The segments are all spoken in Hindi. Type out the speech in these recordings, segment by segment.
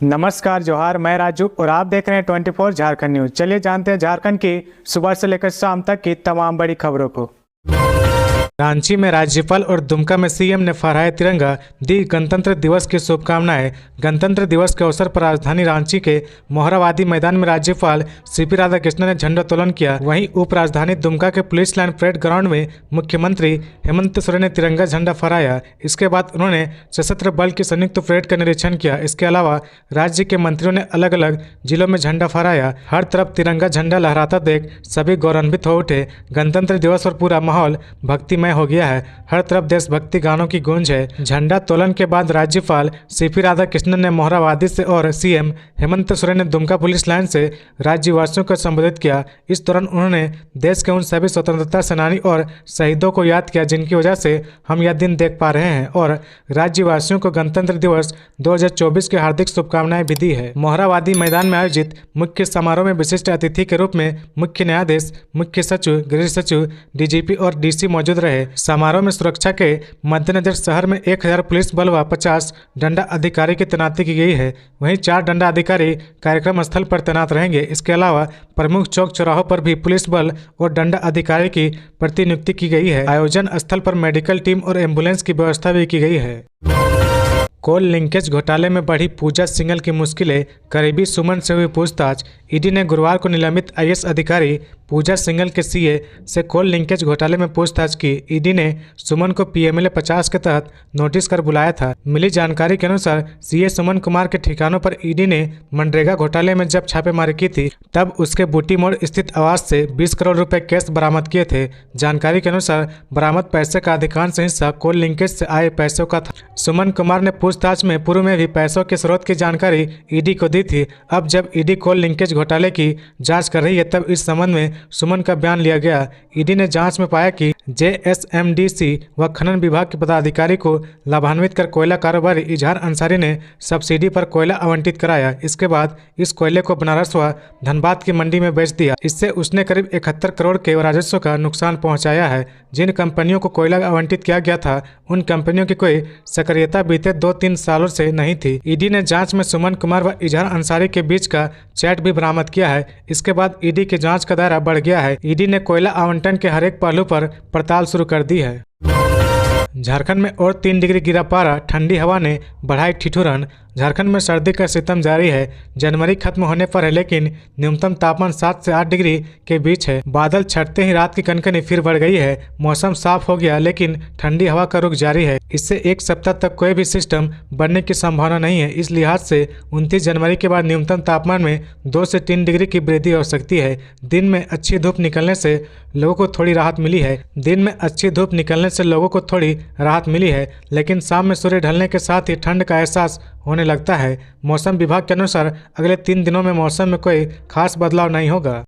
नमस्कार जोहार, मैं राजू और आप देख रहे हैं 24 झारखंड न्यूज। चलिए जानते हैं झारखंड की सुबह से लेकर शाम तक की तमाम बड़ी खबरों को। रांची में राज्यपाल और दुमका में सीएम ने फहराया तिरंगा, दी गणतंत्र दिवस की शुभकामनाएं। गणतंत्र दिवस के अवसर पर राजधानी रांची के मोहराबादी मैदान में राज्यपाल सीपी राधाकृष्णन ने झंडोत्तोलन किया। वहीं उप राजधानी दुमका के पुलिस लाइन परेड ग्राउंड में मुख्यमंत्री हेमंत सोरेन ने तिरंगा झंडा फहराया। इसके बाद उन्होंने सशस्त्र बल की संयुक्त परेड का निरीक्षण किया। इसके अलावा राज्य के मंत्रियों ने अलग अलग जिलों में झंडा फहराया। हर तरफ तिरंगा झंडा लहराता देख सभी गौरवान्वित हो उठे। गणतंत्र दिवस पर पूरा माहौल भक्तिमय हो गया है। हर तरफ देशभक्ति गानों की गूंज है। झंडा तोलन के बाद राज्यपाल सीपी राधाकृष्णन ने मोहराबादी से और सीएम हेमंत सोरेन ने दुमका पुलिस लाइन से राज्यवासियों को संबोधित किया। इस दौरान उन्होंने देश के उन सभी स्वतंत्रता सेनानी और शहीदों को याद किया जिनकी वजह से हम यह दिन देख पा रहे हैं और राज्यवासियों को गणतंत्र दिवस 2024 की हार्दिक शुभकामनाएं भी दी है। मोहराबादी मैदान में आयोजित मुख्य समारोह में विशिष्ट अतिथि के रूप में मुख्य न्यायाधीश, मुख्य सचिव, गृह सचिव, डीजीपी और डीसी मौजूद रहे। समारोह में सुरक्षा के मद्देनजर शहर में 1000 पुलिस बल व 50 डंडा अधिकारी की तैनाती की गई है। वहीं 4 डंडा अधिकारी कार्यक्रम स्थल पर तैनात रहेंगे। इसके अलावा प्रमुख चौक चौराहों पर भी पुलिस बल और डंडा अधिकारी की प्रतिनियुक्ति की गई है। आयोजन स्थल पर मेडिकल टीम और एम्बुलेंस की व्यवस्था भी की गई है। कोल लिंकेज घोटाले में बढ़ी पूजा सिंघल की मुश्किलें, करीबी सुमन से हुई पूछताछ। ईडी ने गुरुवार को निलंबित आईएएस अधिकारी पूजा सिंघल के सीए से कोल लिंकेज घोटाले में पूछताछ की। ईडी ने सुमन को पीएमएलए 50 के तहत नोटिस कर बुलाया था। मिली जानकारी के अनुसार सीए सुमन कुमार के ठिकानों पर ईडी ने मनरेगा घोटाले में जब छापेमारी की थी तब उसके बूटी मोड़ स्थित आवास से 20 करोड़ रुपए कैश बरामद किए थे। जानकारी के अनुसार बरामद पैसे का अधिकांश हिस्सा कोल लिंकेज से आए पैसों का था। सुमन कुमार ने पूछताछ में पूर्व में भी पैसों के स्रोत की जानकारी ईडी को दी थी। अब जब ईडी कोल लिंकेज घोटाले की जांच कर रही है तब इस संबंध में सुमन का बयान लिया गया। ईडी ने जांच में पाया कि जेएसएमडीसी व खनन विभाग के पदाधिकारी को लाभान्वित कर कोयला कारोबारी इजहार अंसारी ने सब्सिडी पर कोयला आवंटित कराया। इसके बाद इस कोयले को बनारस व धनबाद की मंडी में बेच दिया। इससे उसने करीब 71 करोड़ के राजस्व का नुकसान पहुंचाया है। जिन कंपनियों को कोयला आवंटित किया गया था उन कंपनियों की कोई सक्रियता बीते 2-3 सालों से नहीं थी। ईडी ने जांच में सुमन कुमार व इजहार अंसारी के बीच का चैट भी बरामद किया है। इसके बाद ईडी की जांच का दायरा बढ़ गया है। ईडी ने कोयला आवंटन के हर एक पहलू पर पड़ताल शुरू कर दी है। झारखंड में और 3 डिग्री गिरा पारा, ठंडी हवा ने बढ़ाई ठिठुरन। झारखंड में सर्दी का सितम जारी है। जनवरी खत्म होने पर है लेकिन न्यूनतम तापमान 7 से 8 डिग्री के बीच है। बादल छटते ही रात की कनकनी फिर बढ़ गई है। मौसम साफ हो गया लेकिन ठंडी हवा का रुख जारी है। इससे एक सप्ताह तक कोई भी सिस्टम बनने की संभावना नहीं है। इस लिहाज से 29 जनवरी के बाद न्यूनतम तापमान में 2 से 3 डिग्री की वृद्धि हो सकती है। दिन में अच्छी धूप निकलने से लोगों को थोड़ी राहत मिली है। लेकिन शाम में सूर्य ढलने के साथ ही ठंड का एहसास होने लगता है। मौसम विभाग के अनुसार अगले 3 दिनों में मौसम में कोई खास बदलाव नहीं होगा।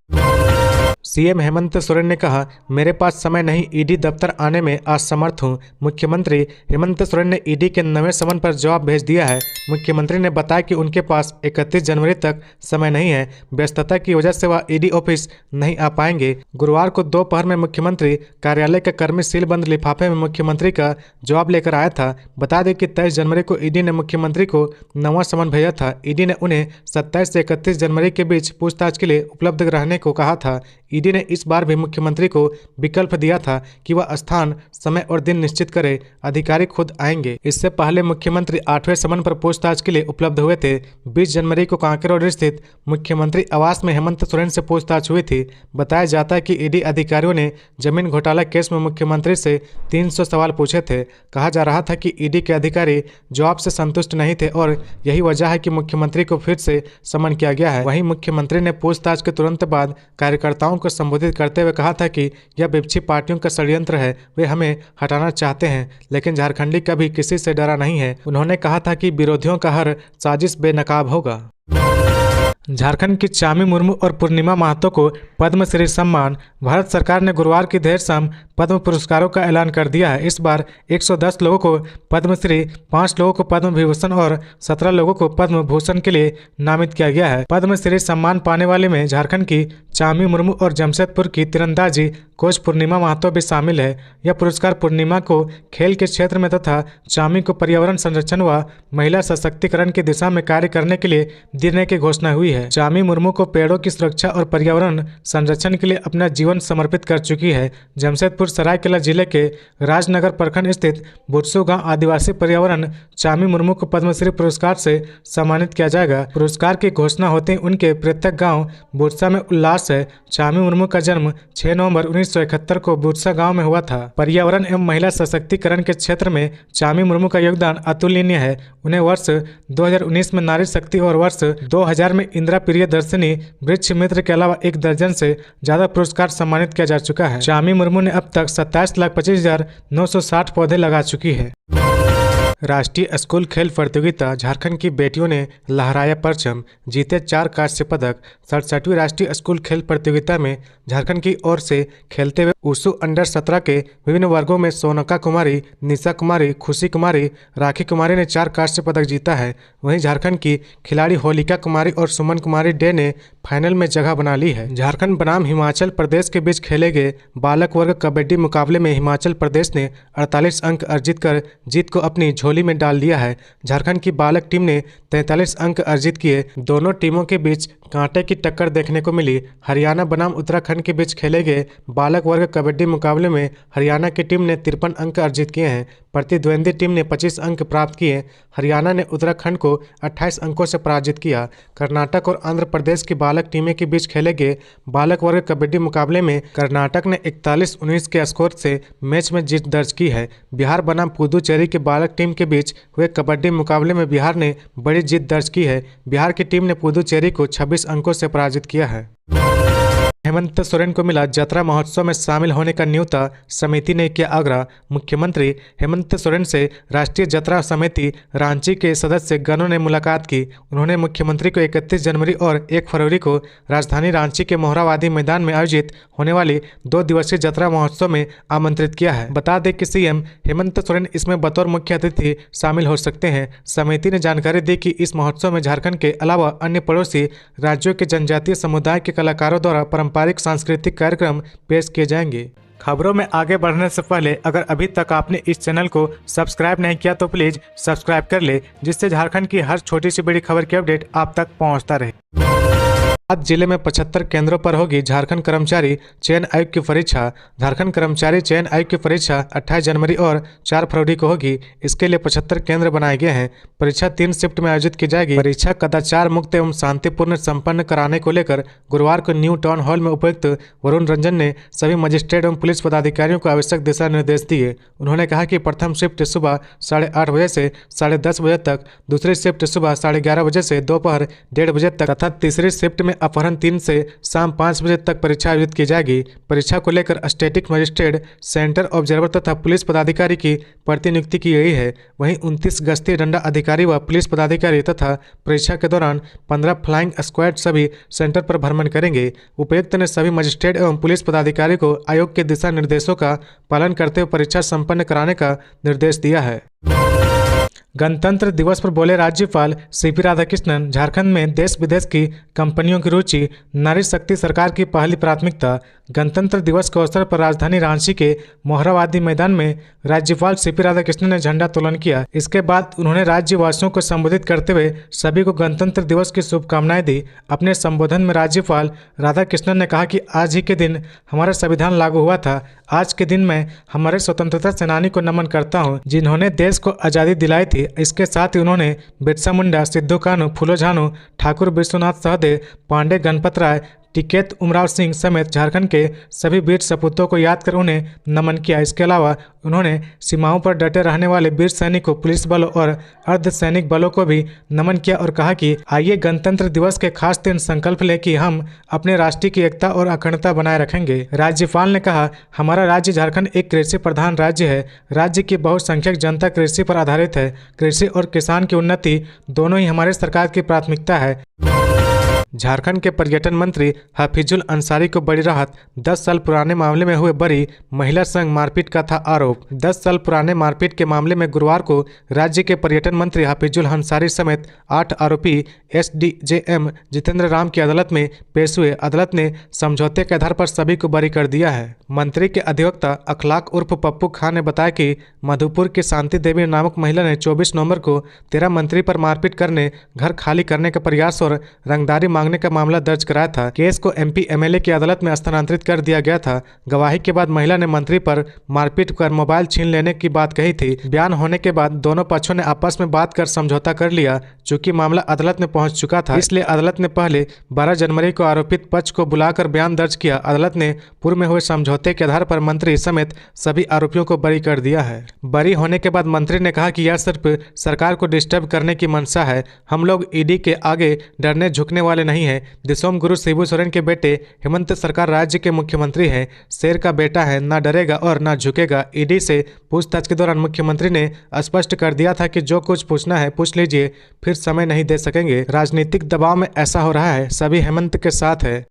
सीएम हेमंत सोरेन ने कहा, मेरे पास समय नहीं, ईडी दफ्तर आने में असमर्थ हूं। मुख्यमंत्री हेमंत सोरेन ने ईडी के नए समन पर जवाब भेज दिया है। मुख्यमंत्री ने बताया कि उनके पास 31 जनवरी तक समय नहीं है। व्यस्तता की वजह से वह ईडी ऑफिस नहीं आ पाएंगे। गुरुवार को दोपहर में मुख्यमंत्री कार्यालय का कर्मी सीलबंद लिफाफे में मुख्यमंत्री का जवाब लेकर आया था। बता दें कि 23 जनवरी को ईडी ने मुख्यमंत्री को नवा समन भेजा था। ईडी ने उन्हें 27 से 31 जनवरी के बीच पूछताछ के लिए उपलब्ध रहने को कहा था। ईडी ने इस बार भी मुख्यमंत्री को विकल्प दिया था कि वह स्थान, समय और दिन निश्चित करे, अधिकारी खुद आएंगे। इससे पहले मुख्यमंत्री 8वें समन पर पूछताछ के लिए उपलब्ध हुए थे। 20 जनवरी को कांके रोड स्थित मुख्यमंत्री आवास में हेमंत सोरेन से पूछताछ हुई थी। बताया जाता है कि ईडी अधिकारियों ने जमीन घोटाला केस में मुख्यमंत्री से 300 सवाल पूछे थे। कहा जा रहा था कि ईडी के अधिकारी जवाब से संतुष्ट नहीं थे और यही वजह है कि मुख्यमंत्री को फिर से समन किया गया है। वहीं मुख्यमंत्री ने पूछताछ के तुरंत बाद कार्यकर्ताओं को संबोधित करते हुए कहा था कि यह विपक्षी पार्टियों का षड्यंत्र है, वे हमें हटाना चाहते हैं, लेकिन झारखंडी कभी किसी से डरा नहीं है। उन्होंने कहा था कि विरोधियों का हर साजिश बेनकाब होगा। झारखंड की चामी मुर्मू और पूर्णिमा महतो को पद्मश्री सम्मान। भारत सरकार ने गुरुवार की देर शाम पद्म पुरस्कारों का ऐलान कर दिया है। इस बार 110 लोगों को पद्मश्री, 5 लोगों को पद्म विभूषण और 17 लोगों को पद्म भूषण के लिए नामित किया गया है। पद्मश्री सम्मान पाने वाले में झारखंड की चामी मुर्मू और जमशेदपुर की तीरंदाजी कोच पूर्णिमा महतो भी शामिल है। यह पुरस्कार पूर्णिमा को खेल के क्षेत्र में तथा चामी को पर्यावरण संरक्षण व महिला सशक्तिकरण की दिशा में कार्य करने के लिए देने की घोषणा हुई है। चामी मुर्मू को पेड़ों की सुरक्षा और पर्यावरण संरक्षण के लिए अपना जीवन समर्पित कर चुकी है। जमशेदपुर सरायकेला जिले के राजनगर प्रखंड स्थित बुरसू गांव आदिवासी पर्यावरण चामी मुर्मू को पद्मश्री पुरस्कार से सम्मानित किया जाएगा। पुरस्कार की घोषणा होते ही उनके प्रत्येक गांव बुरसा में उल्लास है। चामी मुर्मू का जन्म 6 नवंबर 1971 को बुरसा गांव में हुआ था। पर्यावरण एवं महिला सशक्तिकरण के क्षेत्र में चामी मुर्मू का योगदान अतुलनीय है। उन्हें वर्ष 2019 में नारी शक्ति और वर्ष 2000 में इंदिरा प्रियदर्शिनी वृक्ष मित्र के अलावा 1 दर्जन से ज्यादा पुरस्कार सम्मानित किया जा चुका है। चामी मुर्मू ने अब तक 27,25,960 पौधे लगा चुकी है। राष्ट्रीय स्कूल खेल प्रतियोगिता झारखंड की बेटियों ने लहराया परचम, जीते 4 कांस्य पदक। 67वीं राष्ट्रीय स्कूल खेल प्रतियोगिता में झारखंड की ओर से खेलते हुए ऊसू अंडर 17 के विभिन्न वर्गों में सोनका कुमारी, निशा कुमारी, खुशी कुमारी, राखी कुमारी ने 4 कांस्य पदक जीता है। वहीं झारखंड की खिलाड़ी होलिका कुमारी और सुमन कुमारी डे ने फाइनल में जगह बना ली है। झारखंड बनाम हिमाचल प्रदेश के बीच खेले गए बालक वर्ग कबड्डी मुकाबले में हिमाचल प्रदेश ने 48 अंक अर्जित कर जीत को अपनी झोली में डाल दिया है। झारखंड की बालक टीम ने 43 अंक अर्जित किए। दोनों टीमों के बीच कांटे की टक्कर देखने को मिली। हरियाणा बनाम उत्तराखंड के बीच खेले गए बालक वर्ग कबड्डी मुकाबले में हरियाणा की टीम ने 53 अंक अर्जित किए हैं। प्रतिद्वंदी टीम ने 25 अंक प्राप्त किए। हरियाणा ने उत्तराखंड को 28 अंकों से पराजित किया। कर्नाटक और आंध्र प्रदेश की बालक टीमें के बीच खेले गए बालक वर्ग कबड्डी मुकाबले में कर्नाटक ने 41-19 के स्कोर से मैच में जीत दर्ज की है। बिहार बनाम पुदुचेरी की बालक टीम के बीच हुए कबड्डी मुकाबले में बिहार ने बड़ी जीत दर्ज की है। बिहार की टीम ने पुदुचेरी को 26 अंकों से पराजित किया है। हेमंत सोरेन को मिला जतरा महोत्सव में शामिल होने का न्योता, समिति ने किया आग्रह। मुख्यमंत्री हेमंत सोरेन से राष्ट्रीय जतरा समिति रांची के सदस्य गणों ने मुलाकात की। उन्होंने मुख्यमंत्री को 31 जनवरी और 1 फरवरी को राजधानी रांची के मोहराबादी मैदान में आयोजित होने वाली 2 दिवसीय जतरा महोत्सव में आमंत्रित किया है। बता दें कि सीएम हेमंत सोरेन इसमें बतौर मुख्य अतिथि शामिल हो सकते हैं। समिति ने जानकारी दी कि इस महोत्सव में झारखंड के अलावा अन्य पड़ोसी राज्यों के जनजातीय समुदाय के कलाकारों द्वारा पारंपरिक सांस्कृतिक कार्यक्रम पेश किए जाएंगे। खबरों में आगे बढ़ने से पहले अगर अभी तक आपने इस चैनल को सब्सक्राइब नहीं किया तो प्लीज सब्सक्राइब कर ले, जिससे झारखंड की हर छोटी सी बड़ी खबर की अपडेट आप तक पहुंचता रहे। आज जिले में 75 केंद्रों पर होगी झारखंड कर्मचारी चयन आयोग की परीक्षा। झारखंड कर्मचारी चयन आयोग की परीक्षा 28 जनवरी और 4 फरवरी को होगी। इसके लिए 75 केंद्र बनाए गए हैं। परीक्षा 3 शिफ्ट में आयोजित की जाएगी। परीक्षा कदाचार मुक्त एवं शांतिपूर्ण संपन्न कराने को लेकर गुरुवार को न्यू टाउन हॉल में उपायुक्त वरुण रंजन ने सभी मजिस्ट्रेट एवं पुलिस पदाधिकारियों को आवश्यक दिशा निर्देश दिए। उन्होंने कहा कि प्रथम शिफ्ट सुबह 8:30 बजे से 10:30 बजे तक, दूसरी शिफ्ट सुबह 11:30 बजे से दोपहर 1:30 बजे तक तथा तीसरी शिफ्ट में अपराह्न 3 से शाम 5 बजे तक परीक्षा आयोजित की जाएगी। परीक्षा को लेकर स्टैटिक मजिस्ट्रेट, सेंटर ऑब्जर्वर तथा पुलिस पदाधिकारी की प्रतिनियुक्ति की गई है। वहीं 29 गश्ती डंडा अधिकारी व पुलिस पदाधिकारी तथा परीक्षा के दौरान 15 फ्लाइंग स्क्वाड सभी सेंटर पर भ्रमण करेंगे। उपायुक्त ने सभी मजिस्ट्रेट एवं पुलिस पदाधिकारी को आयोग के दिशा निर्देशों का पालन करते हुए परीक्षा संपन्न कराने का निर्देश दिया है। गणतंत्र दिवस पर बोले राज्यपाल सीपी राधाकृष्णन, झारखंड में देश विदेश की कंपनियों की रुचि, नारी शक्ति सरकार की पहली प्राथमिकता। गणतंत्र दिवस के अवसर पर राजधानी रांची के मोहराबादी मैदान में राज्यपाल सीपी राधाकृष्णन ने झंडा तोलन किया। इसके बाद उन्होंने राज्यवासियों को संबोधित करते हुए सभी को गणतंत्र दिवस की शुभकामनाएं दी। अपने संबोधन में राज्यपाल राधाकृष्णन ने कहा कि आज ही के दिन हमारा संविधान लागू हुआ था। आज के दिन मैं हमारे स्वतंत्रता सेनानी को नमन करता हूं, जिन्होंने देश को आज़ादी दिलाई थी। इसके साथ ही उन्होंने बिरसा मुंडा, सिद्धू कान्हू, फूलो झानो, ठाकुर विश्वनाथ सहदेव, पांडे गणपत राय, टिकैत उमराव सिंह समेत झारखंड के सभी वीर सपूतों को याद कर उन्हें नमन किया। इसके अलावा उन्होंने सीमाओं पर डटे रहने वाले वीर सैनिकों, पुलिस बलों और अर्धसैनिक बलों को भी नमन किया और कहा कि आइए गणतंत्र दिवस के खास दिन संकल्प लें कि हम अपने राष्ट्र की एकता और अखंडता बनाए रखेंगे। राज्यपाल ने कहा, हमारा राज्य झारखंड एक कृषि प्रधान राज्य है। राज्य की बहुसंख्यक जनता कृषि पर आधारित है। कृषि और किसान की उन्नति दोनों ही हमारे सरकार की प्राथमिकता है। झारखंड के पर्यटन मंत्री हफीजुल अंसारी को बड़ी राहत। 10 साल पुराने मामले में हुए बरी, महिला संग मारपीट का था आरोप। 10 साल पुराने मारपीट के मामले में गुरुवार को राज्य के पर्यटन मंत्री हफीजुल अंसारी समेत 8 आरोपी एसडीजेएम जितेंद्र राम की अदालत में पेश हुए। अदालत ने समझौते के आधार पर सभी को बरी कर दिया है। मंत्री के अधिवक्ता अखलाक उर्फ पप्पू खान ने बताया कि मधुपुर की शांति देवी नामक महिला ने 24 नवंबर को 13 मंत्री पर मारपीट करने, घर खाली करने का प्रयास और रंगदारी मांगने का मामला दर्ज कराया था। केस को एमपी एमएलए की अदालत में स्थानांतरित कर दिया गया था। गवाही के बाद महिला ने मंत्री पर मारपीट कर मोबाइल छीन लेने की बात कही थी। बयान होने के बाद दोनों पक्षों ने आपस में बात कर समझौता कर लिया। चूंकि मामला अदालत में पहुंच चुका था, इसलिए अदालत ने पहले 12 जनवरी को आरोपित पक्ष को बुलाकर बयान दर्ज किया। अदालत ने पूर्व में हुए समझौते के आधार पर मंत्री समेत सभी आरोपियों को बरी कर दिया है। बरी होने के बाद मंत्री ने कहा कि यह सिर्फ सरकार को डिस्टर्ब करने की मंशा है। हम लोग ईडी के आगे डरने झुकने वाले नहीं हैं। दिसोम गुरु शिबू सोरेन के बेटे हेमंत सरकार राज्य के मुख्यमंत्री हैं। शेर का बेटा है, ना डरेगा और ना झुकेगा। ईडी से पूछताछ के दौरान मुख्यमंत्री ने स्पष्ट कर दिया था कि जो कुछ पूछना है पूछ लीजिए, फिर समय नहीं दे सकेंगे। राजनीतिक दबाव में ऐसा हो रहा है, सभी हेमंत के साथ है।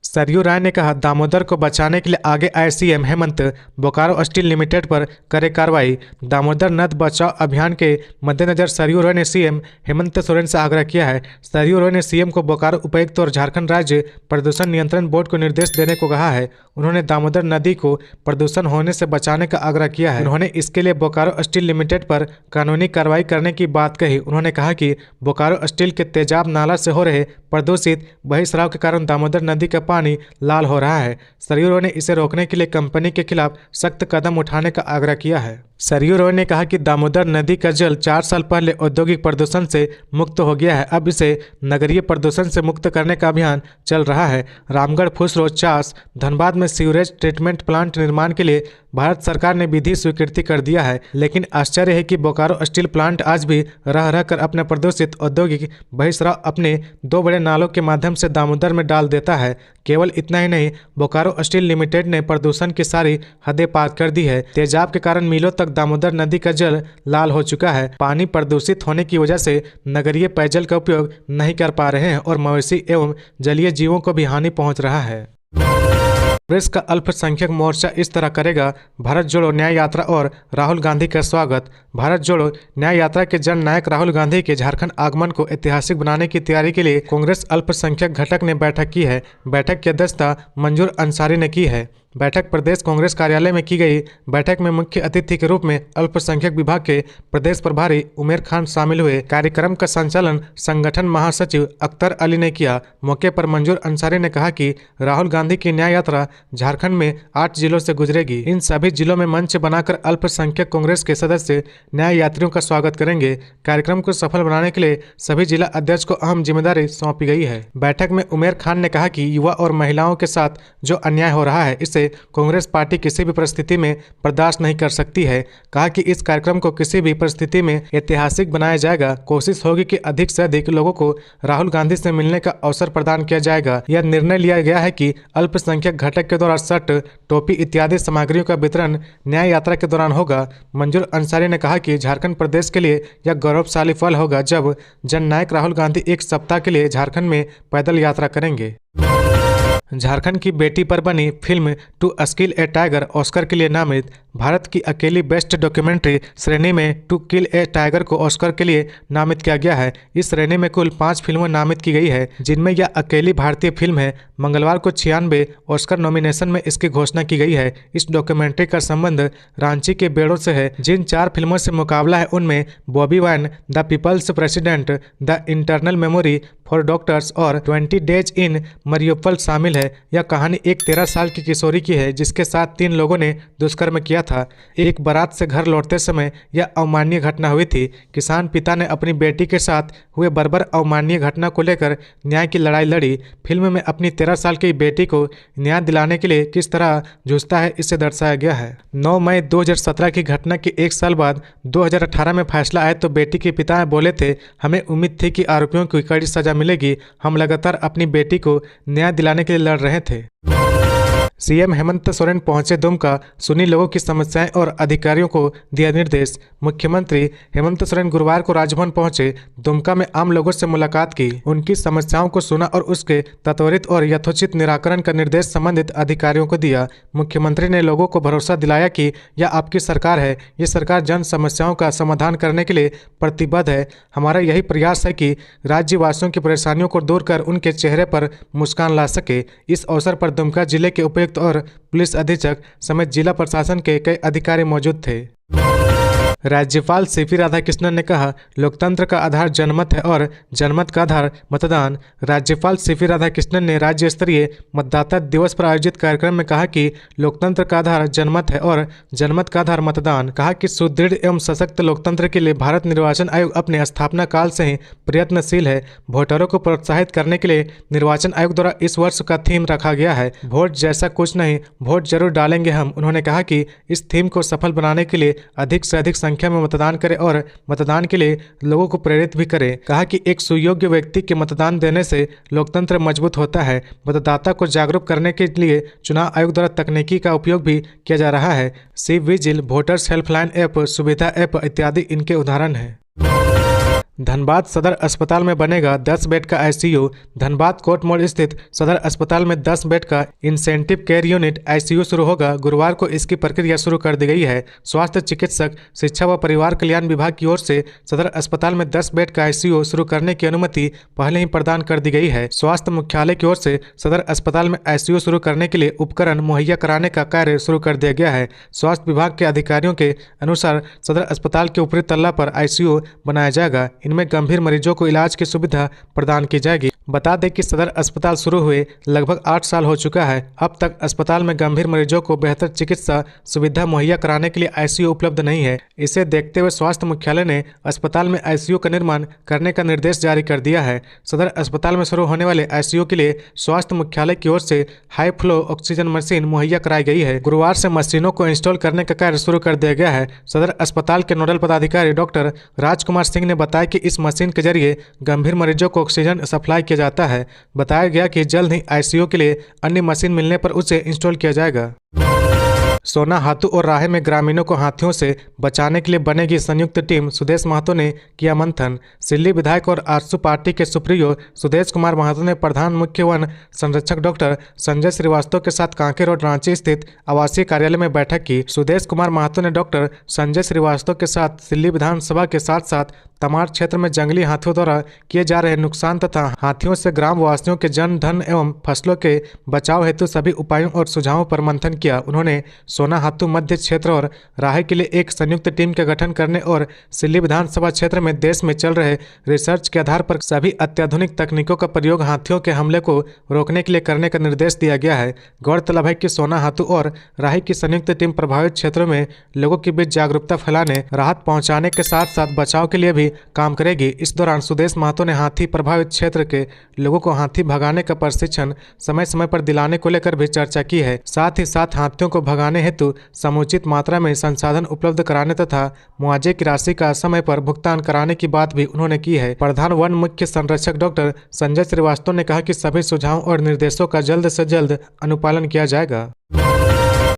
सरयू राय ने कहा, दामोदर को बचाने के लिए आगे आए CM Hemant, Bokaro steel limited पर करे कार्रवाई। दामोदर नद बचाओ अभियान के मद्देनजर सरयू राय ने सीएम हेमंत सोरेन से आग्रह किया है। सरयू राय ने सीएम को बोकारो उपायुक्त और झारखंड राज्य प्रदूषण नियंत्रण बोर्ड को निर्देश देने को कहा है। उन्होंने दामोदर नदी को प्रदूषण होने से बचाने का आग्रह किया है। उन्होंने इसके लिए बोकारो स्टील लिमिटेड पर कानूनी कार्रवाई करने की बात कही। उन्होंने कहा कि बोकारो स्टील के तेजाब नाला से हो रहे प्रदूषित बहिस्राव के कारण दामोदर नदी का पानी लाल हो रहा है। सरयू राय ने इसे रोकने के लिए कंपनी के खिलाफ सख्त कदम उठाने का आग्रह किया है। सरयू राय ने कहा कि दामोदर नदी का जल 4 साल पहले औद्योगिक प्रदूषण से मुक्त हो गया है। अब इसे नगरीय प्रदूषण से मुक्त करने का अभियान चल रहा है। रामगढ़, फुसरो, चास, धनबाद में सीवरेज ट्रीटमेंट प्लांट निर्माण के लिए भारत सरकार ने विधि स्वीकृति कर दिया है। लेकिन आश्चर्य है कि बोकारो स्टील प्लांट आज भी रह रहकर अपने प्रदूषित औद्योगिक बहिस्राव अपने 2 बड़े नालों के माध्यम से दामोदर में डाल देता है। केवल इतना ही नहीं, बोकारो स्टील लिमिटेड ने प्रदूषण की सारी हदें पार कर दी है। तेजाब के कारण मीलों तक दामोदर नदी का जल लाल हो चुका है। पानी प्रदूषित होने की वजह से नगरीय पेयजल का उपयोग नहीं कर पा रहे हैं और मवेशी एवं जलीय जीवों को भी हानि पहुंच रहा है। कांग्रेस का अल्पसंख्यक मोर्चा इस तरह करेगा भारत जोड़ो न्याय यात्रा और राहुल गांधी का स्वागत। भारत जोड़ो न्याय यात्रा के जननायक राहुल गांधी के झारखंड आगमन को ऐतिहासिक बनाने की तैयारी के लिए कांग्रेस अल्पसंख्यक घटक ने बैठक की है। बैठक की अध्यक्षता मंजूर अंसारी ने की है। बैठक प्रदेश कांग्रेस कार्यालय में की गई। बैठक में मुख्य अतिथि के रूप में अल्पसंख्यक विभाग के प्रदेश प्रभारी उमेर खान शामिल हुए। कार्यक्रम का संचालन संगठन महासचिव अख्तर अली ने किया। मौके पर मंजूर अंसारी ने कहा कि राहुल गांधी की न्याय यात्रा झारखंड में 8 जिलों से गुजरेगी। इन सभी जिलों में मंच बनाकर अल्पसंख्यक कांग्रेस के सदस्य न्याय यात्रियों का स्वागत करेंगे। कार्यक्रम को सफल बनाने के लिए सभी जिला अध्यक्ष को अहम जिम्मेदारी सौंपी गई है। बैठक में उमेर खान ने कहा कि युवा और महिलाओं के साथ जो अन्याय हो रहा है, इसे कांग्रेस पार्टी किसी भी परिस्थिति में बर्दाश्त नहीं कर सकती है। कहा कि इस कार्यक्रम को किसी भी परिस्थिति में ऐतिहासिक बनाया जाएगा। कोशिश होगी कि अधिक से अधिक लोगों को राहुल गांधी से मिलने का अवसर प्रदान किया जाएगा। यह निर्णय लिया गया है कि अल्पसंख्यक घटक के द्वारा शर्ट, टोपी इत्यादि सामग्रियों का वितरण न्याय यात्रा के दौरान होगा। मंजूर अंसारी ने कहा कि झारखंड प्रदेश के लिए यह गौरवशाली पल होगा जब जननायक राहुल गांधी 1 सप्ताह के लिए झारखंड में पैदल यात्रा करेंगे। झारखंड की बेटी पर बनी film to kill a tiger Oscar के लिए नामित। भारत की अकेली बेस्ट डॉक्यूमेंट्री श्रेणी में टू किल ए टाइगर को ऑस्कर के लिए नामित किया गया है। इस श्रेणी में कुल 5 फिल्में नामित की गई है, जिनमें यह अकेली भारतीय फिल्म है। मंगलवार को 96 ऑस्कर नॉमिनेशन में इसकी घोषणा की गई है। इस डॉक्यूमेंट्री का संबंध रांची के बेड़ों से है। जिन 4 फिल्मों से मुकाबला है उनमें Bobby Wine, the people's president, the internal memory for doctors और 20 डेज इन मरियोपल शामिल है। यह कहानी एक 13 साल की किशोरी की है जिसके साथ 3 लोगों ने दुष्कर्म किया था। एक बारात से घर लौटते समय यह अवमाननीय घटना हुई थी। किसान पिता ने अपनी बेटी के साथ हुए बर्बर अवमाननीय घटना को लेकर न्याय की लड़ाई लड़ी। फिल्म में अपनी 13 साल की बेटी को न्याय दिलाने के लिए किस तरह जूझता है, इसे दर्शाया गया है। 9 मई 2017 की घटना के 1 साल बाद 2018 में फैसला आया तो बेटी के पिता बोले थे, हमें उम्मीद थी कि आरोपियों को कड़ी सजा मिलेगी। हम लगातार अपनी बेटी को न्याय दिलाने के लिए लड़ रहे थे। सीएम हेमंत सोरेन पहुंचे दुमका, सुनी लोगों की समस्याएं और अधिकारियों को दिया निर्देश। मुख्यमंत्री हेमंत सोरेन गुरुवार को राजभवन पहुंचे, दुमका में आम लोगों से मुलाकात की, उनकी समस्याओं को सुना और उसके त्वरित और यथोचित निराकरण का निर्देश संबंधित अधिकारियों को दिया। मुख्यमंत्री ने लोगों को भरोसा दिलाया कि यह आपकी सरकार है, ये सरकार जन समस्याओं का समाधान करने के लिए प्रतिबद्ध है। हमारा यही प्रयास है कि राज्यवासियों की परेशानियों को दूर कर उनके चेहरे पर मुस्कान ला सके। इस अवसर पर दुमका जिले के उपायुक्त और पुलिस अधीक्षक समेत जिला प्रशासन के कई अधिकारी मौजूद थे। राज्यपाल सीपी राधाकृष्णन ने कहा, लोकतंत्र का आधार जनमत है और जनमत का आधार मतदान। राज्यपाल सीपी राधाकृष्णन ने राज्य स्तरीय मतदाता दिवस पर आयोजित कार्यक्रम में कहा कि लोकतंत्र का आधार जनमत है और जनमत का आधार मतदान। कहा कि सुदृढ़ एवं सशक्त लोकतंत्र के लिए भारत निर्वाचन आयोग अपने स्थापना काल से ही प्रयत्नशील है। वोटरों को प्रोत्साहित करने के लिए निर्वाचन आयोग द्वारा इस वर्ष का थीम रखा गया है, वोट जैसा कुछ नहीं, वोट जरूर डालेंगे हम। उन्होंने कहा कि इस थीम को सफल बनाने के लिए अधिक से अधिक संख्या में मतदान करें और मतदान के लिए लोगों को प्रेरित भी करें। कहा कि एक सुयोग्य व्यक्ति के मतदान देने से लोकतंत्र मजबूत होता है। मतदाता को जागरूक करने के लिए चुनाव आयोग द्वारा तकनीकी का उपयोग भी किया जा रहा है। C vigil, voters helpline app, सुविधा ऐप इत्यादि इनके उदाहरण हैं। धनबाद सदर अस्पताल में बनेगा 10 बेड का आईसीयू। धनबाद कोर्ट मोड़ स्थित सदर अस्पताल में 10 बेड का इंसेंटिव केयर यूनिट आईसीयू शुरू होगा। गुरुवार को इसकी प्रक्रिया शुरू कर दी गई है। स्वास्थ्य चिकित्सक शिक्षा व परिवार कल्याण विभाग की ओर से सदर अस्पताल में 10 बेड का आईसीयू शुरू करने की अनुमति पहले ही प्रदान कर दी गई है। स्वास्थ्य मुख्यालय की ओर से सदर अस्पताल में आईसीयू शुरू करने के लिए उपकरण मुहैया कराने का कार्य शुरू कर दिया गया है। स्वास्थ्य विभाग के अधिकारियों के अनुसार सदर अस्पताल के ऊपरी तल्ला पर आईसीयू बनाया जाएगा। इनमें गंभीर मरीजों को इलाज की सुविधा प्रदान की जाएगी। बता दें कि सदर अस्पताल शुरू हुए लगभग 8 साल हो चुका है। अब तक अस्पताल में गंभीर मरीजों को बेहतर चिकित्सा सुविधा मुहैया कराने के लिए आईसीयू उपलब्ध नहीं है। इसे देखते हुए स्वास्थ्य मुख्यालय ने अस्पताल में आईसीयू का निर्माण करने का निर्देश जारी कर दिया है। सदर अस्पताल में शुरू होने वाले आईसीयू के लिए स्वास्थ्य मुख्यालय की ओर से हाई फ्लो ऑक्सीजन मशीन मुहैया कराई गई है। गुरुवार से मशीनों को इंस्टॉल करने का कार्य शुरू कर दिया गया है। सदर अस्पताल के नोडल पदाधिकारी डॉक्टर राजकुमार सिंह ने बताया कि इस मशीन के जरिए गंभीर मरीजों को ऑक्सीजन सप्लाई किया जाता है। बताया गया कि जल्द ही आईसीयू के लिए अन्य मशीन मिलने पर उसे इंस्टॉल किया जाएगा। सोना हाथू और राहे में ग्रामीणों को हाथियों से बचाने के लिए बनेगी संयुक्त टीम, सुदेश महतो ने किया मंथन। सिल्ली विधायक और आरसू पार्टी के सुप्रीयो सुदेश कुमार महतो ने प्रधान मुख्य वन संरक्षक डॉक्टर संजय श्रीवास्तव के साथ कांके रोड रांची स्थित आवासीय कार्यालय में बैठक की। सुदेश कुमार महतो ने डॉक्टर संजय श्रीवास्तव के साथ सिल्ली विधानसभा के साथ साथ तमाड़ क्षेत्र में जंगली हाथियों द्वारा किए जा रहे नुकसान तथा हाथियों से ग्राम वासियों के जन धन एवं फसलों के बचाव हेतु सभी उपायों और सुझावों पर मंथन किया। उन्होंने सोना हाथू मध्य क्षेत्र और राहे के लिए एक संयुक्त टीम का गठन करने और सिल्ली विधानसभा क्षेत्र में देश में चल रहे रिसर्च के आधार पर सभी अत्याधुनिक तकनीकों का प्रयोग हाथियों के हमले को रोकने के लिए करने का निर्देश दिया गया है। गौरतलब है कि सोना हाथू और राहे की संयुक्त टीम प्रभावित क्षेत्रों में लोगों के बीच जागरूकता फैलाने, राहत पहुंचाने के साथ साथ बचाव के लिए भी काम करेगी। इस दौरान सुदेश महतो ने हाथी प्रभावित क्षेत्र के लोगों को हाथी भगाने का प्रशिक्षण समय समय पर दिलाने को लेकर भी चर्चा की है। साथ ही साथ हाथियों को भगाने हेतु समुचित मात्रा में संसाधन उपलब्ध कराने तथा मुआवजे की राशि का समय पर भुगतान कराने की बात भी उन्होंने की है। प्रधान वन मुख्य संरक्षक डॉक्टर संजय श्रीवास्तव ने कहा कि सभी सुझावों और निर्देशों का जल्द से जल्द अनुपालन किया जाएगा।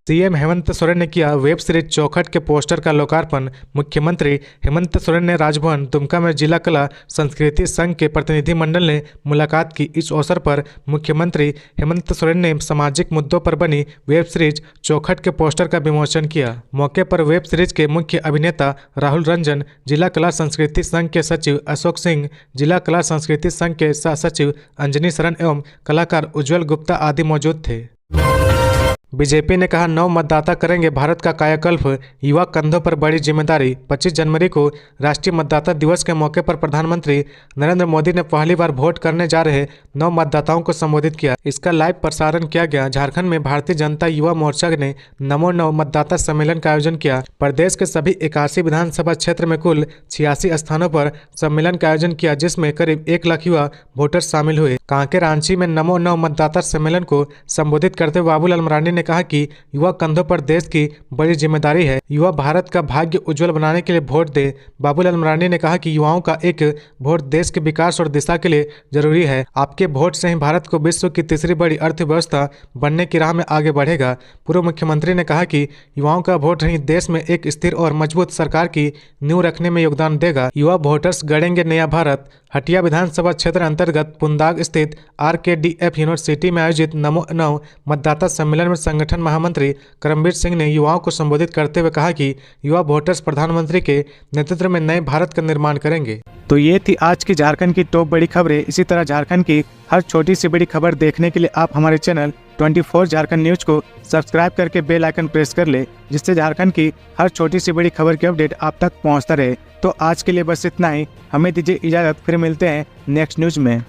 सीएम हेमंत सोरेन ने किया वेब सीरीज चौखट के पोस्टर का लोकार्पण। मुख्यमंत्री हेमंत सोरेन ने राजभवन दुमका में जिला कला संस्कृति संघ के प्रतिनिधिमंडल ने मुलाकात की। इस अवसर पर मुख्यमंत्री हेमंत सोरेन ने सामाजिक मुद्दों पर बनी वेब सीरीज चौखट के पोस्टर का विमोचन किया। मौके पर वेब सीरीज के मुख्य अभिनेता राहुल रंजन, जिला कला संस्कृति संघ के सचिव अशोक सिंह, जिला कला संस्कृति संघ के सह सचिव अंजनी शरण एवं कलाकार उज्जवल गुप्ता आदि मौजूद थे। बीजेपी ने कहा, 9 मतदाता करेंगे भारत का कायाकल्प, युवा कंधों पर बड़ी जिम्मेदारी। 25 जनवरी को राष्ट्रीय मतदाता दिवस के मौके पर प्रधानमंत्री नरेंद्र मोदी ने पहली बार वोट करने जा रहे 9 मतदाताओं को संबोधित किया। इसका लाइव प्रसारण किया गया। झारखंड में भारतीय जनता युवा मोर्चा ने नमो 9 मतदाता सम्मेलन का आयोजन किया। प्रदेश के सभी 81 विधानसभा क्षेत्र में कुल 86 स्थानों पर सम्मेलन का आयोजन किया, जिसमें करीब 1 लाख युवा वोटर शामिल हुए। कांके रांची में नमो 9 मतदाता सम्मेलन को संबोधित करते हुए बाबूलाल मरांडी ने कहा कि युवा कंधों पर देश की बड़ी जिम्मेदारी है, युवा भारत का भाग्य उज्जवल बनाने के लिए वोट दे। बाबूलाल मरांडी ने कहा कि युवाओं का एक वोट देश के विकास और दिशा के लिए जरूरी है। आपके वोट से ही भारत को विश्व की तीसरी बड़ी अर्थव्यवस्था बनने की राह में आगे बढ़ेगा। पूर्व मुख्यमंत्री ने कहा कि युवाओं का वोट ही देश में एक स्थिर और मजबूत सरकार की नींव रखने में योगदान देगा। युवा वोटर्स गढ़ेंगे नया भारत। हटिया विधानसभा क्षेत्र अंतर्गत पुंदाग स्थित RKDF यूनिवर्सिटी में आयोजित नमो 9 मतदाता सम्मेलन में संगठन महामंत्री करमबीर सिंह ने युवाओं को संबोधित करते हुए कहा कि युवा वोटर्स प्रधानमंत्री के नेतृत्व में नए भारत का निर्माण करेंगे। तो ये थी आज की झारखंड की टॉप बड़ी खबरें। इसी तरह झारखंड की हर छोटी सी बड़ी खबर देखने के लिए आप हमारे चैनल 24 झारखंड न्यूज को सब्सक्राइब करके बेल आइकन प्रेस कर ले, जिससे झारखंड की हर छोटी सी बड़ी खबर की अपडेट आप तक पहुंचता रहे। तो आज के लिए बस इतना ही। हमें दीजिए इजाजत, फिर मिलते हैं नेक्स्ट न्यूज में।